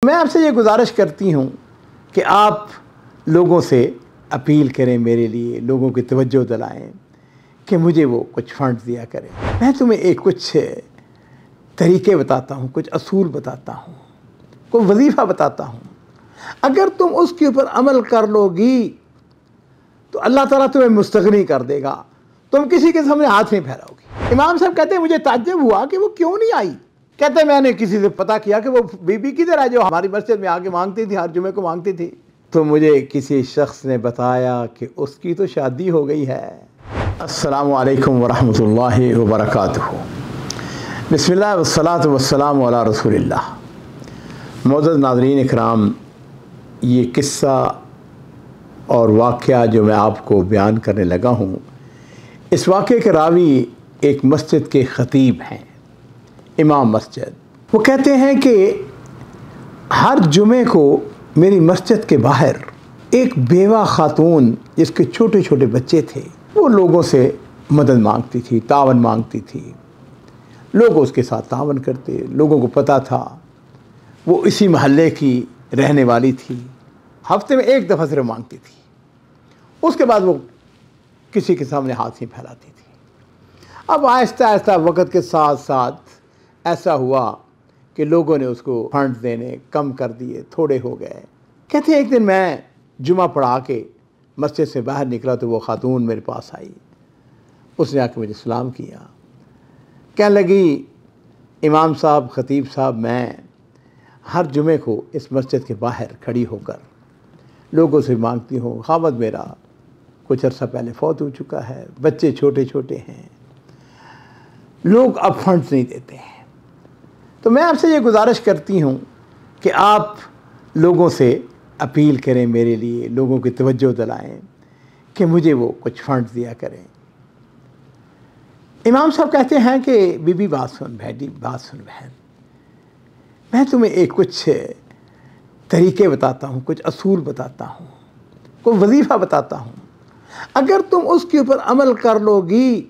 मैं आपसे ये गुजारिश करती हूँ कि आप लोगों से अपील करें, मेरे लिए लोगों की तवज्जो दिलाएं कि मुझे वो कुछ फ़ंड दिया करें। मैं तुम्हें कुछ तरीके बताता हूँ, कुछ असूल बताता हूँ, कोई वजीफ़ा बताता हूँ। अगर तुम उसके ऊपर अमल कर लोगी तो अल्लाह ताला तुम्हें मुस्तगनी कर देगा, तुम किसी के सामने हाथ नहीं फैलाओगी। इमाम साहब कहते हैं मुझे ताज्जुब हुआ कि वो क्यों नहीं आई। कहते मैंने किसी से पता किया कि वो बीबी किधर है जो हमारी मस्जिद में आके मांगती थी, हर जुमे को मांगती थी। तो मुझे किसी शख्स ने बताया कि उसकी तो शादी हो गई है। अस्सलामु अलैकुम वरहमतुल्लाहि वबरकातुहू। बिस्मिल्लाह वस्सलातु वस्सलामु अला रसूलिल्लाह। मौजूद नाज़रीन इकराम, ये किस्सा और वाक़या जो मैं आपको बयान करने लगा हूँ, इस वाक़े के रावी एक मस्जिद के ख़तीब हैं, इमाम मस्जिद। वो कहते हैं कि हर जुमे को मेरी मस्जिद के बाहर एक बेवा ख़ातून जिसके छोटे छोटे बच्चे थे, वो लोगों से मदद मांगती थी, तावन मांगती थी। लोग उसके साथ तावन करते, लोगों को पता था वो इसी महल्ले की रहने वाली थी। हफ्ते में एक दफ़ा सिर्फ मांगती थी, उसके बाद वो किसी के सामने हाथ नहीं फैलाती थी। अब आहिस्ता आहिस्ता वक़्त के साथ साथ ऐसा हुआ कि लोगों ने उसको फंड देने कम कर दिए, थोड़े हो गए। कहते हैं एक दिन मैं जुमा पढ़ा के मस्जिद से बाहर निकला तो वो ख़ातून मेरे पास आई। उसने आके मुझे सलाम किया, कहने लगी इमाम साहब, ख़तीब साहब, मैं हर जुमे को इस मस्जिद के बाहर खड़ी होकर लोगों से मांगती हूँ। खावद मेरा कुछ अर्सा पहले फौत हो चुका है, बच्चे छोटे छोटे हैं, लोग अब फंड्स नहीं देते हैं। तो मैं आपसे ये गुजारिश करती हूँ कि आप लोगों से अपील करें, मेरे लिए लोगों की तवज्जो दिलाएं कि मुझे वो कुछ फंड्स दिया करें। इमाम साहब कहते हैं कि बीबी बात सुन बहन, मैं तुम्हें कुछ तरीके बताता हूँ, कुछ असूल बताता हूँ, कोई वजीफ़ा बताता हूँ। अगर तुम उसके ऊपर अमल कर लोगी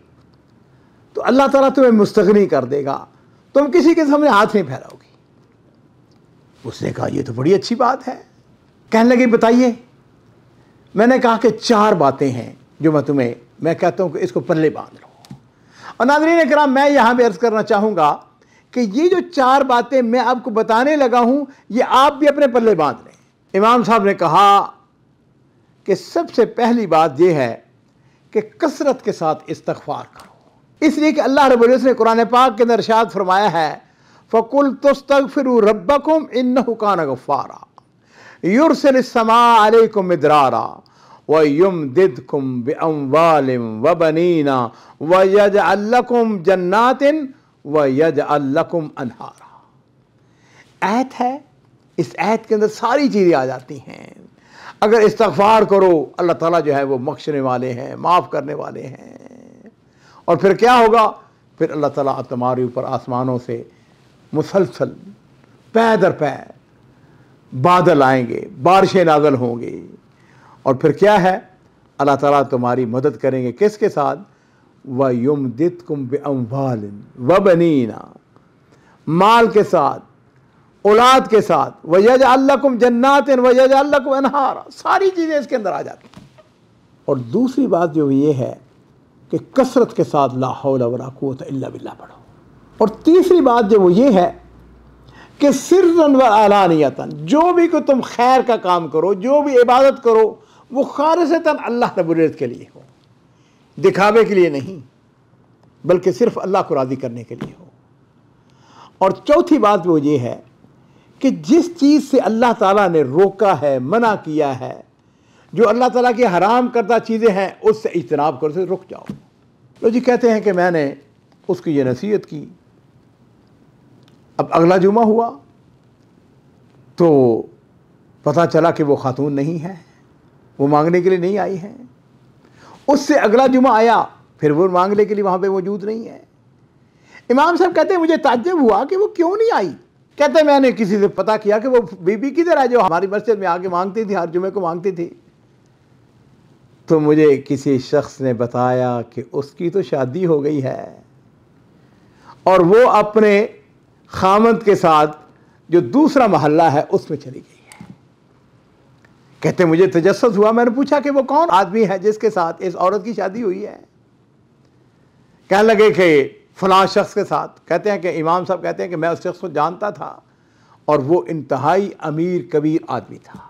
तो अल्लाह ताला तुम्हें मुस्तगनी कर देगा, तुम किसी के सामने हाथ नहीं फैलाओगी। उसने कहा ये तो बड़ी अच्छी बात है। कहने लगी बताइए। मैंने कहा कि 4 बातें हैं जो मैं कहता हूँ कि इसको पल्ले बांध लो। और नाज़रीन इकराम, मैं यहाँ पे अर्ज़ करना चाहूँगा कि ये जो 4 बातें मैं आपको बताने लगा हूँ, ये आप भी अपने पल्ले बांध लें। इमाम साहब ने कहा कि सबसे पहली बात यह है कि कसरत के साथ इस्तिग़फ़ार करो, इसलिए कि अल्लाह रब्बुल इज़्ज़त ने कुरान पाक के अंदर इरशाद फरमाया है, फ़कुल तस्तग़फ़िरू रब्बकुम इन्नहु कान गफ़्फ़ारा युरसिलिस समा अलैकुम मिदरारा व युमदिदकुम बिअम्वालिन व बनीना व यजअल लकुम जन्नातिन व यजअल लकुम अनहारा। आयत है, इस आयत के अंदर सारी चीज़ें आ जाती हैं। अगर इस्तिग़फ़ार करो, अल्लाह ताला जो है वो बख्शने वाले हैं, माफ़ करने वाले हैं। और फिर क्या होगा? फिर अल्लाह ताला तुम्हारे ऊपर आसमानों से मुसलसल पै दर पै बादल आएंगे, बारिशें नाज़िल होंगी। और फिर क्या है? अल्लाह ताला तुम्हारी मदद करेंगे, किसके साथ? व युमदिदकुम बिअम्वालिन व बनीना, माल के साथ, औलाद के साथ। व यजअल लकुम जन्नातिन व यजअल लकुम अनहारा, सारी चीज़ें इसके अंदर आ जाती हैं। और दूसरी बात जो ये है कि कसरत के साथ ला हौला वला कुव्वता इल्ला बिल्लाह पढ़ो। और तीसरी बात जो वो ये है कि सिर्रन व अलानियतन, जो भी को तुम खैर का काम करो, जो भी इबादत करो, वो खालिसतन अल्लाह रब्बुल इज़्ज़त के लिए हो, दिखावे के लिए नहीं, बल्कि सिर्फ अल्लाह को राज़ी करने के लिए हो। और चौथी बात वो ये है कि जिस चीज़ से अल्लाह ताला ने रोका है, मना किया है, जो अल्लाह ताला की हराम करदा चीज़ें हैं, उससे इज्तनाब करो, से रुक जाओ। तो जी कहते हैं कि मैंने उसकी ये नसीहत की। अब अगला जुमा हुआ तो पता चला कि वो ख़ातून नहीं है, वो मांगने के लिए नहीं आई है। उससे अगला जुमा आया, फिर वो मांगने के लिए वहाँ पे मौजूद नहीं है। इमाम साहब कहते हैं मुझे ताज्जुब हुआ कि वो क्यों नहीं आई। कहते मैंने किसी से पता किया कि वो बीबी किधर है जो हमारी मस्जिद में आके मांगती थी, हर जुमे को मांगती थी। तो मुझे किसी शख्स ने बताया कि उसकी तो शादी हो गई है और वो अपने खामद के साथ जो दूसरा मोहल्ला है उसमें चली गई है। कहते मुझे तजस्सुस हुआ, मैंने पूछा कि वो कौन आदमी है जिसके साथ इस औरत की शादी हुई है। कहने लगे कि फलां शख्स के साथ। कहते हैं कि इमाम साहब कहते हैं कि मैं उस शख्स को जानता था और वो इंतहाई अमीर कबीर आदमी था।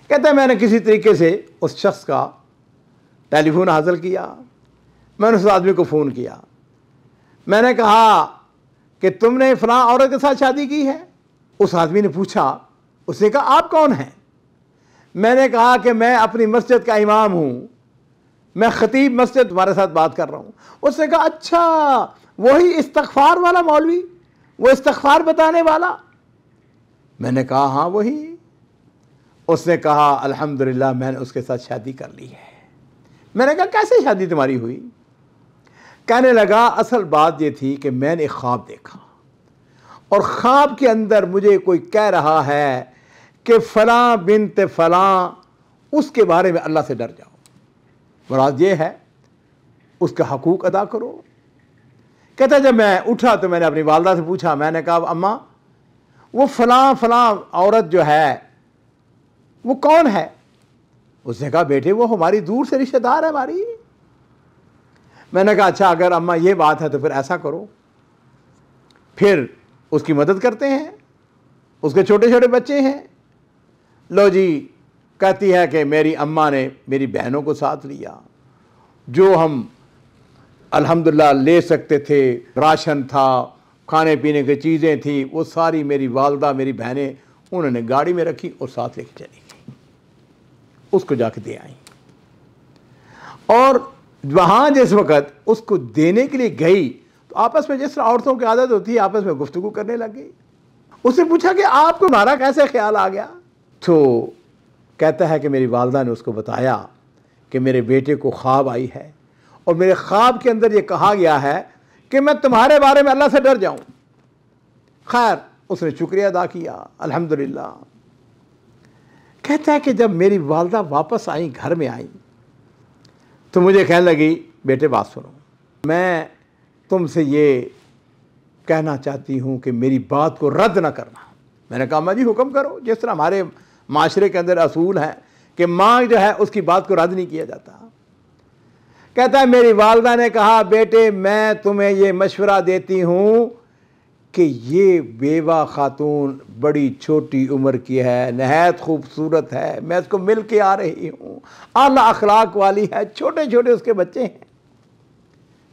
कहते हैं मैंने किसी तरीके से उस शख्स का टेलीफोन हासिल किया, मैंने उस आदमी को फ़ोन किया, मैंने कहा कि तुमने फलां औरत के साथ शादी की है। उस आदमी ने पूछा, उसने कहा आप कौन हैं? मैंने कहा कि मैं अपनी मस्जिद का इमाम हूँ, मैं खतीब मस्जिद तुम्हारे साथ बात कर रहा हूँ। उसने कहा अच्छा वही इस्तग़फ़ार वाला मौलवी, वो इस्तग़फ़ार बताने वाला? मैंने कहा हाँ वही। उसने कहा अल्हम्दुलिल्लाह मैंने उसके साथ शादी कर ली है। मैंने कहा कैसे शादी तुम्हारी हुई? कहने लगा असल बात ये थी कि मैंने ख्वाब देखा और ख्वाब के अंदर मुझे कोई कह रहा है कि फ़लाँ बिन्त फ़लाँ, उसके बारे में अल्लाह से डर जाओ। मुराद ये है उसका हकूक़ अदा करो। कहता जब मैं उठा तो मैंने अपनी वालदा से पूछा, मैंने कहा अम्मा वो फ़लाँ फ़लाँ औरत जो है वो कौन है? उसने कहा बेटे वो हमारी दूर से रिश्तेदार है हमारी। मैंने कहा अच्छा अगर अम्मा ये बात है तो फिर ऐसा करो, फिर उसकी मदद करते हैं, उसके छोटे छोटे बच्चे हैं। लो जी, कहती है कि मेरी अम्मा ने मेरी बहनों को साथ लिया, जो हम अल्हम्दुलिल्लाह ले सकते थे, राशन था, खाने पीने की चीज़ें थी, वो सारी मेरी वालदा मेरी बहनें उन्होंने गाड़ी में रखी और साथ लेके चली गई, उसको जाके दे आई। और वहाँ जिस वक़्त उसको देने के लिए गई तो आपस में जिस तरह औरतों की आदत होती है आपस में गुफ्तगू करने लग गई। उससे पूछा कि आपको हमारा कैसे ख्याल आ गया? तो कहता है कि मेरी वालदा ने उसको बताया कि मेरे बेटे को ख्वाब आई है और मेरे ख्वाब के अंदर ये कहा गया है कि मैं तुम्हारे बारे में अल्लाह से डर जाऊं। खैर उसने शुक्रिया अदा किया, अल्हम्दुलिल्लाह। कहता है कि जब मेरी वालदा वापस आई, घर में आई, तो मुझे कहने लगी बेटे बात सुनो, मैं तुमसे ये कहना चाहती हूँ कि मेरी बात को रद्द ना करना। मैंने कहा माँ जी हुक्म करो। जिस तरह हमारे माशरे के अंदर असूल है कि माँ जो है उसकी बात को रद्द नहीं किया जाता। कहता है मेरी वालदा ने कहा बेटे मैं तुम्हें ये मशवरा देती हूँ कि ये बेवा खातून बड़ी छोटी उम्र की है, नहायत खूबसूरत है, मैं इसको मिल के आ रही हूँ, आला अखलाक वाली है, छोटे छोटे उसके बच्चे हैं,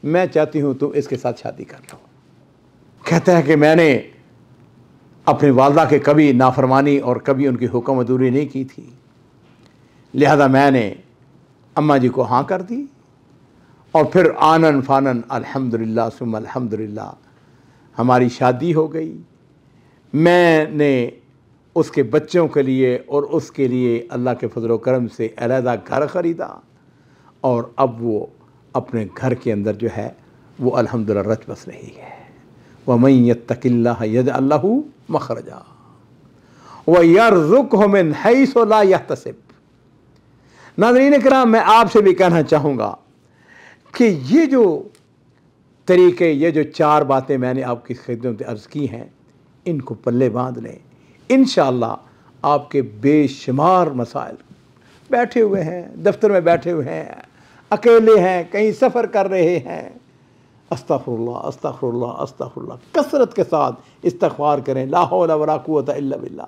मैं चाहती हूँ तुम इसके साथ शादी कर लो। कहता है कि मैंने अपनी वालदा के कभी नाफरमानी और कभी उनकी हुक्म अदूरी नहीं की थी, लिहाजा मैंने अम्मा जी को हाँ कर दी और फिर आनन फानन अल्हम्दुलिल्लाह सुम्मा अल्हम्दुलिल्लाह हमारी शादी हो गई। मैंने उसके बच्चों के लिए और उसके लिए अल्लाह के फजल व करम से अलहदा घर ख़रीदा और अब वो अपने घर के अंदर जो है वो अल्हम्दुलिल्लाह रच बस रही है। वमन यत्तकिल्लाह यजअल लहू मखरजा व यरज़ुक़हु मिन हैसु ला यहतसिब। नाज़रीन किराम, मैं आपसे भी कहना चाहूँगा कि ये जो तरीके, ये जो चार बातें मैंने आपकी खिदमत में अर्ज़ की हैं, इनको पल्ले बांध लें। इंशाअल्लाह आपके बेशुमार मसाइल, बैठे हुए हैं दफ्तर में, बैठे हुए हैं, अकेले हैं, कहीं सफ़र कर रहे हैं, अस्तग़फिरुल्लाह अस्तग़फिरुल्लाह अस्तग़फिरुल्लाह कसरत के साथ इस्तिग़फ़ार करें। ला हौला वला कुव्वता इल्ला बिल्लाह।